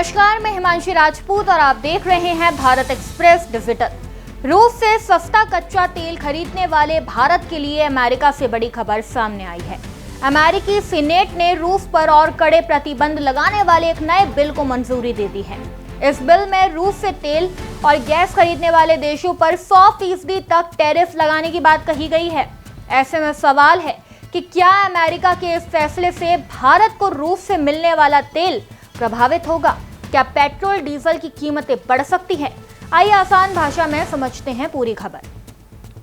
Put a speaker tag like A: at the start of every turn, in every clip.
A: नमस्कार, मैं हिमांशी राजपूत और आप देख रहे हैं भारत एक्सप्रेस डिजिटल। रूस से सस्ता कच्चा तेल खरीदने वाले भारत के लिए अमेरिका से बड़ी खबर सामने आई है। अमेरिकी सीनेट ने रूस पर और कड़े प्रतिबंध लगाने वाले एक नए बिल को मंजूरी दे दी है। इस बिल में रूस से तेल और गैस खरीदने वाले देशों पर 100% तक टैरिफ लगाने की बात कही गई है। ऐसे में सवाल है कि क्या अमेरिका के इस फैसले से भारत को रूस से मिलने वाला तेल प्रभावित होगा? क्या पेट्रोल डीजल की कीमतें बढ़ सकती है? आइए आसान भाषा में समझते हैं पूरी खबर।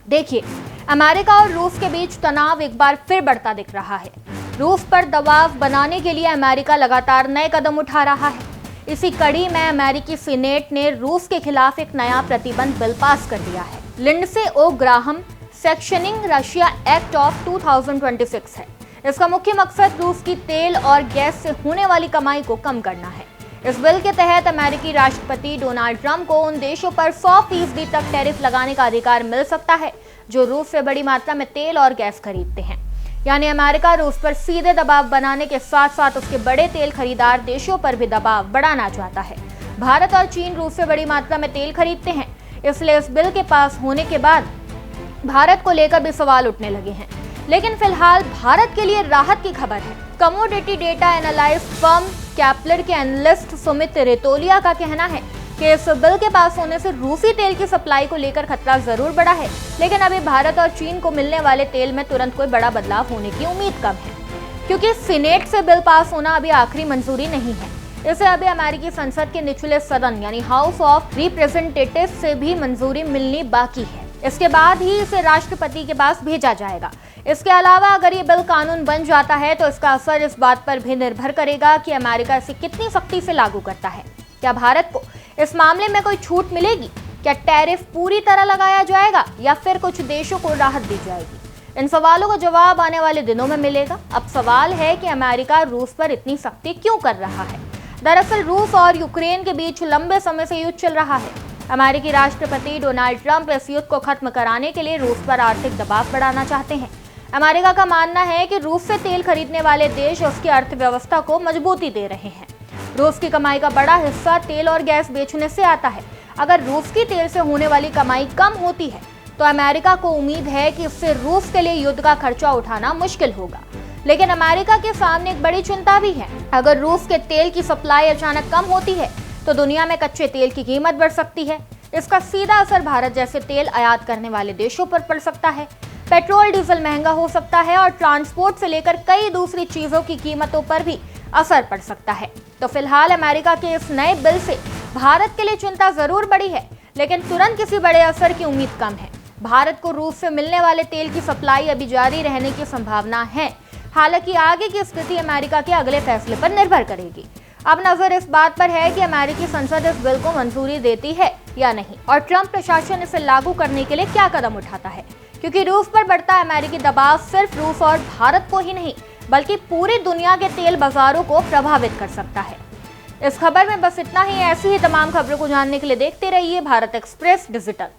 A: देखिए, अमेरिका और रूस के बीच तनाव एक बार फिर बढ़ता दिख रहा है। रूस पर दबाव बनाने के लिए अमेरिका लगातार नए कदम उठा रहा है। इसी कड़ी में अमेरिकी सीनेट ने रूस के खिलाफ एक नया प्रतिबंध बिल पास कर दिया है। Lindsey O Graham sanctioning Russia act of 2026 है। इसका मुख्य मकसद रूस की तेल और गैस से होने वाली कमाई को कम करना है। इस बिल के तहत अमेरिकी राष्ट्रपति डोनाल्ड ट्रंप को उन देशों पर 100% तक टैरिफ लगाने का अधिकार मिल सकता है जो रूस से बड़ी मात्रा में तेल और गैस खरीदते हैं। यानी अमेरिका रूस पर सीधे दबाव बनाने के साथ साथ उसके बड़े तेल खरीदार देशों पर भी दबाव बढ़ाना चाहता है। भारत और चीन रूस से बड़ी मात्रा में तेल खरीदते हैं, इसलिए इस बिल के पास होने के बाद भारत को लेकर भी सवाल उठने लगे हैं। लेकिन फिलहाल भारत के लिए राहत की खबर है। कमोडिटी डेटा एनालाइज फर्म कैपलर के एनालिस्ट सुमित रेतोलिया का कहना है कि इस बिल के पास होने से रूसी तेल की सप्लाई को लेकर खतरा जरूर बढ़ा है, लेकिन अभी भारत और चीन को मिलने वाले तेल में तुरंत कोई बड़ा बदलाव होने की उम्मीद कम है, क्योंकि सीनेट से बिल पास होना अभी आखिरी मंजूरी नहीं है। इसे अभी अमेरिकी संसद के निचले सदन यानी हाउस ऑफ रिप्रेजेंटेटिव्स से भी मंजूरी मिलनी बाकी है। इसके बाद ही इसे राष्ट्रपति के पास भेजा जाएगा। इसके अलावा अगर ये बिल कानून बन जाता है तो इसका असर इस बात पर भी निर्भर करेगा कि अमेरिका इसे कितनी सख्ती से लागू करता है। क्या भारत को इस मामले में कोई छूट मिलेगी? क्या टैरिफ पूरी तरह लगाया जाएगा या फिर कुछ देशों को राहत दी जाएगी? इन सवालों का जवाब आने वाले दिनों में मिलेगा। अब सवाल है कि अमेरिका रूस पर इतनी सख्ती क्यों कर रहा है? दरअसल रूस और यूक्रेन के बीच लंबे समय से युद्ध चल रहा है। अमेरिकी राष्ट्रपति डोनाल्ड ट्रंप इस युद्ध को खत्म कराने के लिए रूस पर आर्थिक दबाव बढ़ाना चाहते हैं। अमेरिका का मानना है कि रूस से तेल खरीदने वाले देश उसकी अर्थव्यवस्था को मजबूती दे रहे हैं। रूस की कमाई का बड़ा हिस्सा तेल और गैस बेचने से आता है। अगर रूस की तेल से होने वाली कमाई कम होती है तो अमेरिका को उम्मीद है कि इससे रूस के लिए युद्ध का खर्चा उठाना मुश्किल होगा। लेकिन अमेरिका के सामने एक बड़ी चिंता भी है। अगर रूस के तेल की सप्लाई अचानक कम होती है तो दुनिया में कच्चे तेल की कीमत बढ़ सकती है। इसका सीधा असर भारत जैसे तेल आयात करने वाले देशों पर पड़ सकता है। पेट्रोल डीजल महंगा हो सकता है और ट्रांसपोर्ट से लेकर कई दूसरी चीजों की कीमतों पर भी असर पड़ सकता है। तो फिलहाल अमेरिका के इस नए बिल से भारत के लिए चिंता जरूर बढ़ी है, लेकिन तुरंत किसी बड़े असर की उम्मीद कम है। भारत को रूस से मिलने वाले तेल की सप्लाई अभी जारी रहने की संभावना है। हालांकि आगे की स्थिति अमेरिका के अगले फैसले पर निर्भर करेगी। अब नजर इस बात पर है कि अमेरिकी संसद इस बिल को मंजूरी देती है या नहीं, और ट्रंप प्रशासन इसे लागू करने के लिए क्या कदम उठाता है, क्योंकि रूस पर बढ़ता अमेरिकी दबाव सिर्फ रूस और भारत को ही नहीं बल्कि पूरी दुनिया के तेल बाजारों को प्रभावित कर सकता है। इस खबर में बस इतना ही। ऐसी ही तमाम खबरों को जानने के लिए देखते रहिए भारत एक्सप्रेस डिजिटल।